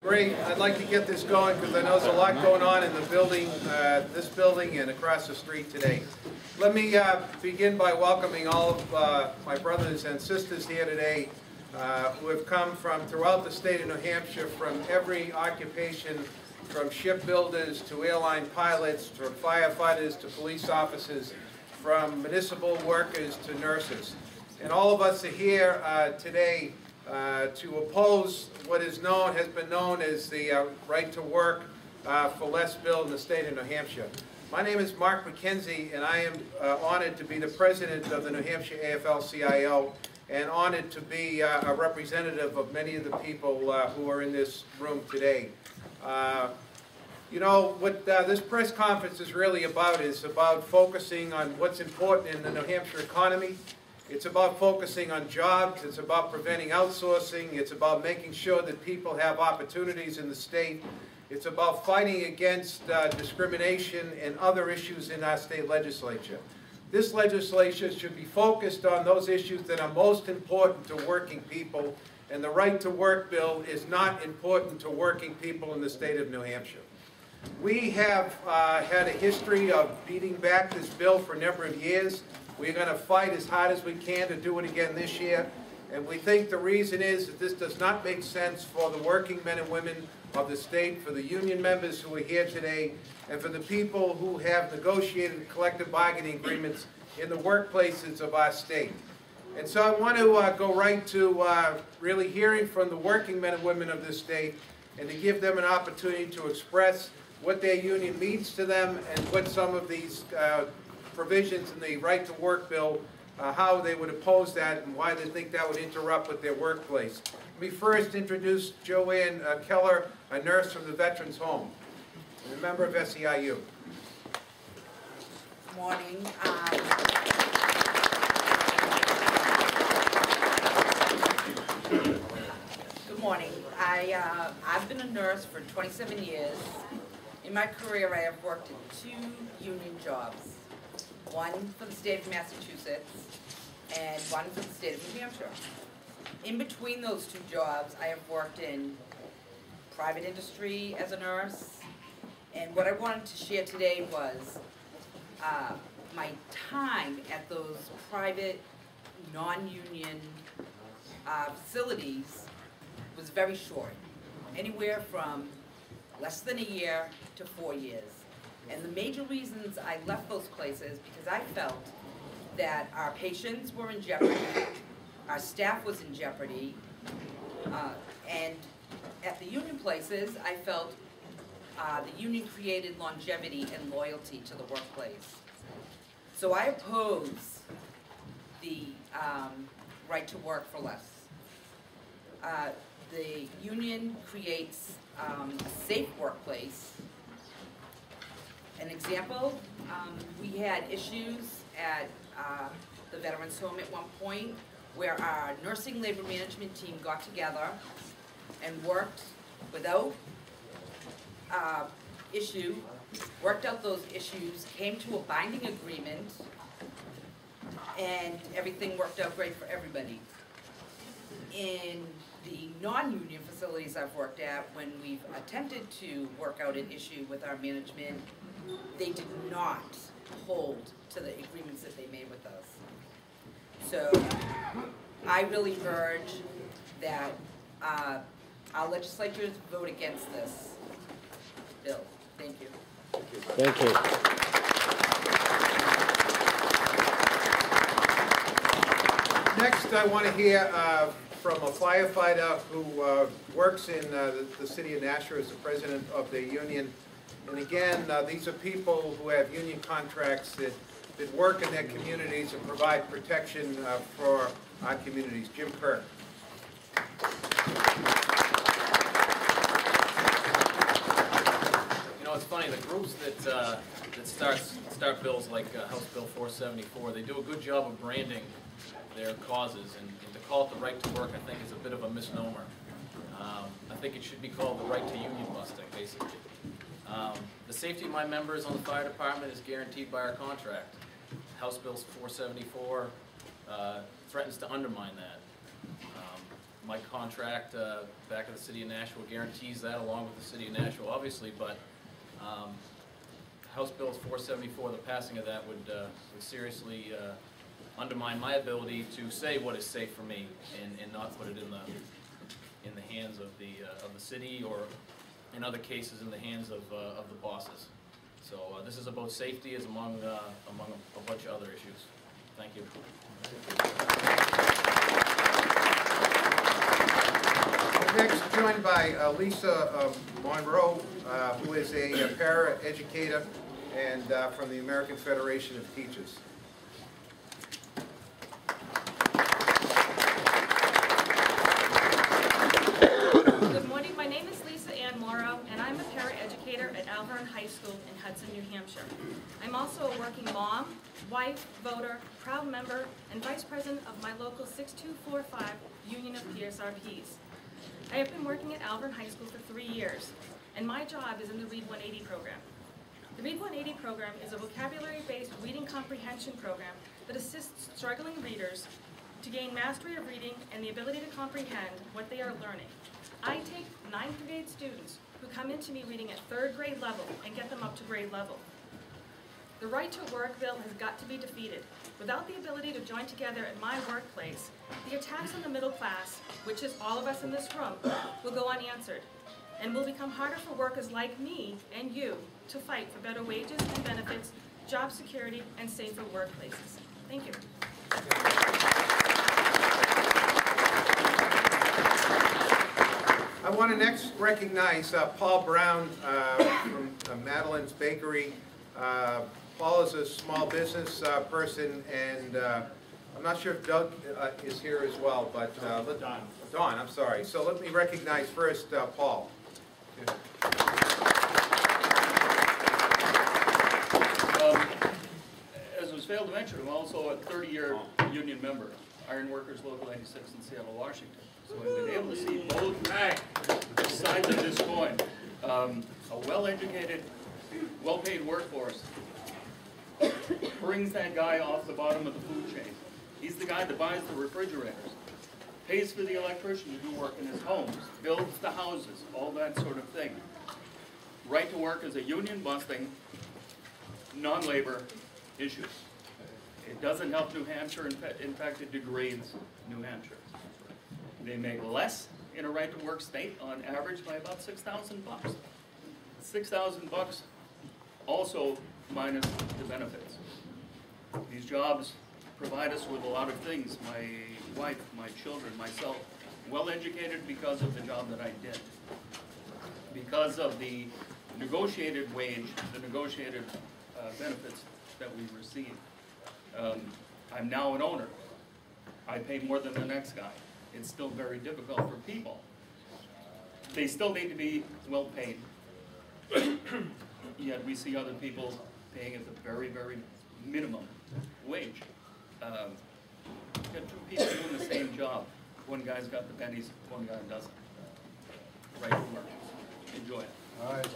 Great. I'd like to get this going because I know there's a lot going on in the building, this building and across the street today. Let me begin by welcoming all of my brothers and sisters here today who have come from throughout the state of New Hampshire, from every occupation, from shipbuilders to airline pilots, from firefighters to police officers, from municipal workers to nurses. And all of us are here today to oppose what has been known as the right to work for less bill in the state of New Hampshire. My name is Mark McKenzie, and I am honored to be the president of the New Hampshire AFL-CIO and honored to be a representative of many of the people who are in this room today. You know, what this press conference is really about is about focusing on what's important in the New Hampshire economy. It's about focusing on jobs, it's about preventing outsourcing, it's about making sure that people have opportunities in the state. It's about fighting against discrimination and other issues in our state legislature. This legislature should be focused on those issues that are most important to working people, and the right to work bill is not important to working people in the state of New Hampshire. We have had a history of beating back this bill for a number of years. We're going to fight as hard as we can to do it again this year. And we think the reason is that this does not make sense for the working men and women of the state, for the union members who are here today, and for the people who have negotiated collective bargaining agreements in the workplaces of our state. And so I want to go right to really hearing from the working men and women of this state and to give them an opportunity to express what their union means to them and what some of these provisions in the right to work bill, how they would oppose that and why they think that would interrupt with their workplace. Let me first introduce Joanne Keller, a nurse from the Veterans Home and a member of SEIU. Good morning. Good morning. I've been a nurse for 27 years. In my career, I have worked in 2 union jobs. One for the state of Massachusetts and one for the state of New Hampshire. In between those 2 jobs, I have worked in private industry as a nurse, and what I wanted to share today was my time at those private, non-union facilities was very short, anywhere from less than a year to 4 years. And the major reasons I left those places because I felt that our patients were in jeopardy, our staff was in jeopardy, and at the union places, I felt the union created longevity and loyalty to the workplace. So I oppose the right to work for less. The union creates a safe workplace. An example, we had issues at the Veterans Home at one point where our nursing labor management team got together and worked without issue, worked out those issues, came to a binding agreement, and everything worked out great for everybody. In the non-union facilities I've worked at, when we've attempted to work out an issue with our management, they did not hold to the agreements that they made with us. So I really urge that our legislatures vote against this bill. Thank you. Thank you. Next, I want to hear from a firefighter who works in the city of Nashua as the president of the union. And again, these are people who have union contracts that work in their communities and provide protection for our communities. Jim Kirk. You know, it's funny, the groups that start bills like House Bill 474, they do a good job of branding their causes, and to call it the right to work, I think, is a bit of a misnomer. I think it should be called the right to union busting, basically. The safety of my members on the fire department is guaranteed by our contract. House Bill 474 threatens to undermine that. my contract back at the City of Nashua guarantees that, along with the City of Nashua, obviously, but House Bill 474, the passing of that would seriously undermine my ability to say what is safe for me and not put it in the hands of the city, or in other cases in the hands of the bosses. So this is about safety as among a bunch of other issues. Thank you. Next, joined by Lisa Monroe, who is a para-educator and from the American Federation of Teachers. Good morning. My name is Lisa Ann Morrow, and I'm a para-educator at Alverne High School in Hudson, New Hampshire. I'm also a working mom, wife, voter, proud member, and vice president of my local 6245 Union of PSRPs. I have been working at Alverne High School for 3 years, and my job is in the Read 180 program. The Read 180 program is a vocabulary-based reading comprehension program that assists struggling readers to gain mastery of reading and the ability to comprehend what they are learning. I take 9th grade students who come into me reading at 3rd grade level and get them up to grade level. The right to work bill has got to be defeated. Without the ability to join together at my workplace, the attacks on the middle class, which is all of us in this room, will go unanswered, and will become harder for workers like me and you to fight for better wages and benefits, job security, and safer workplaces. Thank you. I want to next recognize Paul Brown from Madeline's Bakery. Paul is a small business person, and I'm not sure if Doug is here as well, but Don, I'm sorry. So let me recognize first Paul. As was failed to mention, I'm also a 30-year union member, Iron Workers Local 96 in Seattle, Washington. So I've been able to see both sides of this coin. A well-educated, well-paid workforce brings that guy off the bottom of the food chain. He's the guy that buys the refrigerators, pays for the electrician to do work in his homes, builds the houses, all that sort of thing. Right to work is a union-busting, non-labor issue. It doesn't help New Hampshire. In fact, it degrades New Hampshire. They make less in a right-to-work state on average by about $6,000. $6,000 also minus the benefits. These jobs provide us with a lot of things. My wife, my children, myself, well-educated because of the job that I did. Because of the negotiated wage, the negotiated benefits that we receive. I'm now an owner. I pay more than the next guy. It's still very difficult for people. They still need to be well paid. Yet we see other people paying at the very, very minimum wage. Got two people doing the same job. One guy's got the pennies, one guy doesn't. Right to work. Enjoy it. All right.